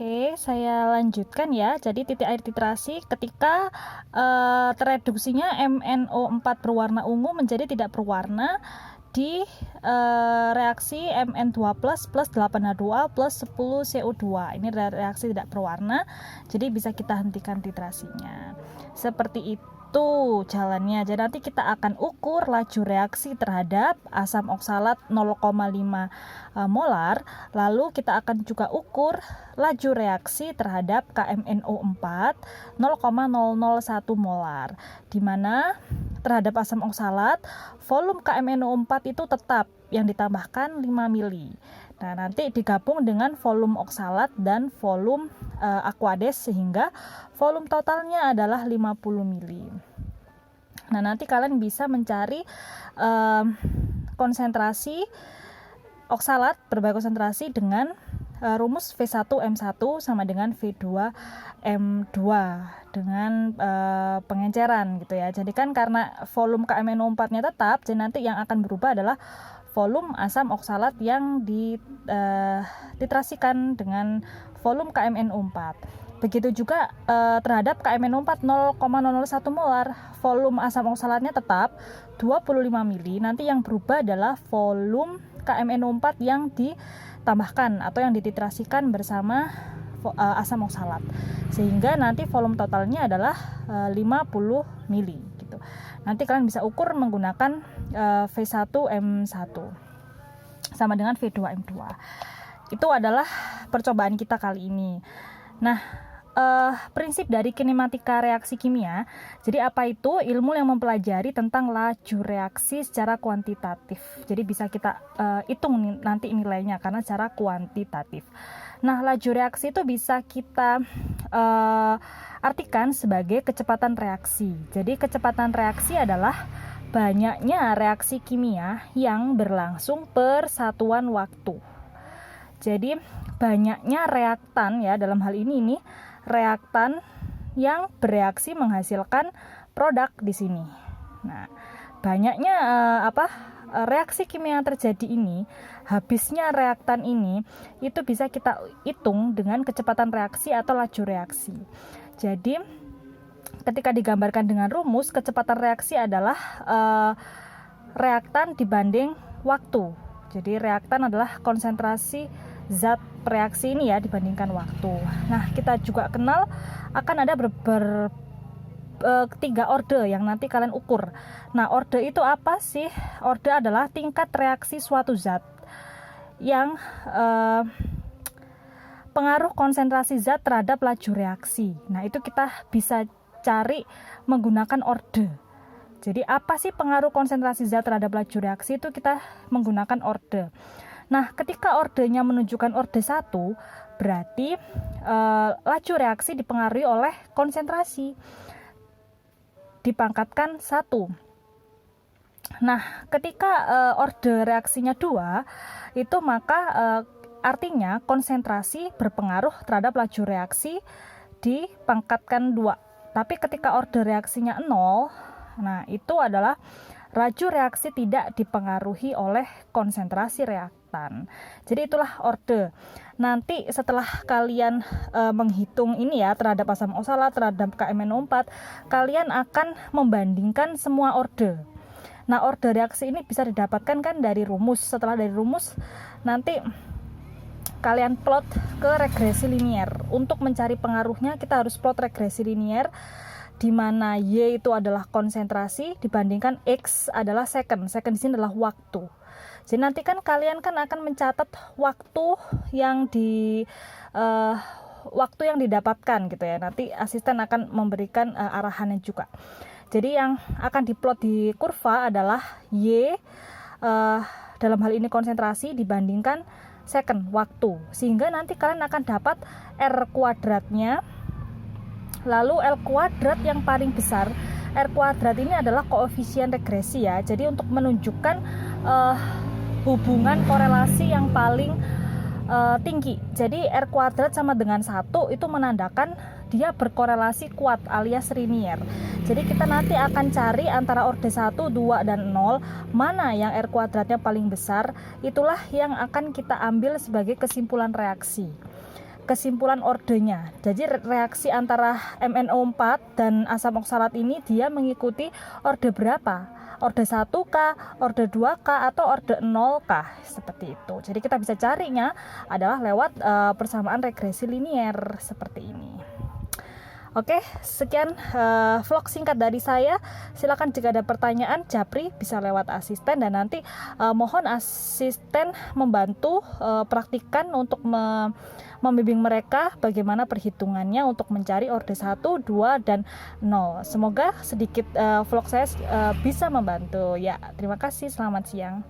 Oke, saya lanjutkan ya. Jadi titik air titrasi ketika tereduksinya MnO4 berwarna ungu menjadi tidak berwarna di reaksi Mn2+ plus 8H2O plus 10 CO2. Ini reaksi tidak berwarna, jadi bisa kita hentikan titrasinya. Seperti itu jalannya. Jadi nanti kita akan ukur laju reaksi terhadap asam oksalat 0,5 molar. Lalu kita akan juga ukur laju reaksi terhadap KMNO4 0,001 molar, di mana terhadap asam oksalat volume KMNO4 itu tetap yang ditambahkan 5 mili. Nah, nanti digabung dengan volume oksalat dan volume aqueous sehingga volume totalnya adalah 50 mili. Nah, nanti kalian bisa mencari konsentrasi oksalat berbagai konsentrasi dengan rumus V1M1 sama dengan V2M2 dengan pengenceran gitu ya. Jadi kan karena volume KMNO4-nya tetap, jadi nanti yang akan berubah adalah volume asam oksalat yang dititrasikan dengan volume KMNO4. Begitu juga terhadap KMNO4 0,001 molar, volume asam oksalatnya tetap 25 mili. Nanti yang berubah adalah volume KMNO4 yang ditambahkan atau yang dititrasikan bersama asam oksalat. Sehingga nanti volume totalnya adalah 50 mili gitu. Nanti kalian bisa ukur menggunakan V1M1 sama dengan V2M2. Itu adalah percobaan kita kali ini. Nah, prinsip dari kinematika reaksi kimia. Jadi apa itu? Ilmu yang mempelajari tentang laju reaksi secara kuantitatif. Jadi bisa kita hitung nanti nilainya karena secara kuantitatif. Nah, laju reaksi itu bisa kita artikan sebagai kecepatan reaksi. Jadi kecepatan reaksi adalah banyaknya reaksi kimia yang berlangsung per satuan waktu. Jadi banyaknya reaktan ya, dalam hal ini nih reaktan yang bereaksi menghasilkan produk di sini. Nah, banyaknya reaksi kimia yang terjadi ini, habisnya reaktan ini itu bisa kita hitung dengan kecepatan reaksi atau laju reaksi. Jadi ketika digambarkan dengan rumus, kecepatan reaksi adalah reaktan dibanding waktu. Jadi reaktan adalah konsentrasi zat reaksi ini ya dibandingkan waktu. Nah, kita juga kenal akan ada tiga orde yang nanti kalian ukur. Nah, orde itu apa sih? Orde adalah tingkat reaksi suatu zat yang pengaruh konsentrasi zat terhadap laju reaksi. Nah, itu kita bisa cari menggunakan orde. Jadi apa sih pengaruh konsentrasi zat terhadap laju reaksi? Itu kita menggunakan orde. Nah, ketika ordenya menunjukkan orde 1, berarti laju reaksi dipengaruhi oleh konsentrasi dipangkatkan 1. Nah, ketika orde reaksinya 2, itu maka artinya konsentrasi berpengaruh terhadap laju reaksi dipangkatkan 2. Tapi ketika orde reaksinya 0, nah itu adalah laju reaksi tidak dipengaruhi oleh konsentrasi reaktan. Jadi itulah orde. Nanti setelah kalian menghitung ini ya terhadap asam oksalat, terhadap KMNO4, kalian akan membandingkan semua orde. Nah, orde reaksi ini bisa didapatkan kan dari rumus. Setelah dari rumus, nanti kalian plot ke regresi linier. Untuk mencari pengaruhnya kita harus plot regresi linier, di mana Y itu adalah konsentrasi dibandingkan X adalah second. Second di sini adalah waktu. Jadi nanti kan kalian kan akan mencatat waktu yang didapatkan gitu ya. Nanti asisten akan memberikan arahannya juga. Jadi yang akan diplot di kurva adalah Y dalam hal ini konsentrasi dibandingkan second, waktu. Sehingga nanti kalian akan dapat R kuadratnya. Lalu L kuadrat yang paling besar, R kuadrat ini adalah koefisien regresi ya. Jadi untuk menunjukkan hubungan korelasi yang paling tinggi. Jadi R kuadrat sama dengan 1 itu menandakan dia berkorelasi kuat alias linier. Jadi kita nanti akan cari antara orde 1, 2, dan 0 mana yang R kuadratnya paling besar. Itulah yang akan kita ambil sebagai kesimpulan reaksi. kesimpulan ordenya. Jadi reaksi antara MnO4 dan asam oksalat ini dia mengikuti orde berapa? Orde 1K, orde 2K, atau orde 0K, seperti itu. Jadi kita bisa carinya adalah lewat persamaan regresi linier seperti ini. Oke, sekian vlog singkat dari saya. Silakan jika ada pertanyaan, Japri bisa lewat asisten, dan nanti mohon asisten membantu praktikan untuk membimbing mereka bagaimana perhitungannya untuk mencari orde 1, 2, dan 0. Semoga sedikit vlog saya bisa membantu. Ya, terima kasih. Selamat siang.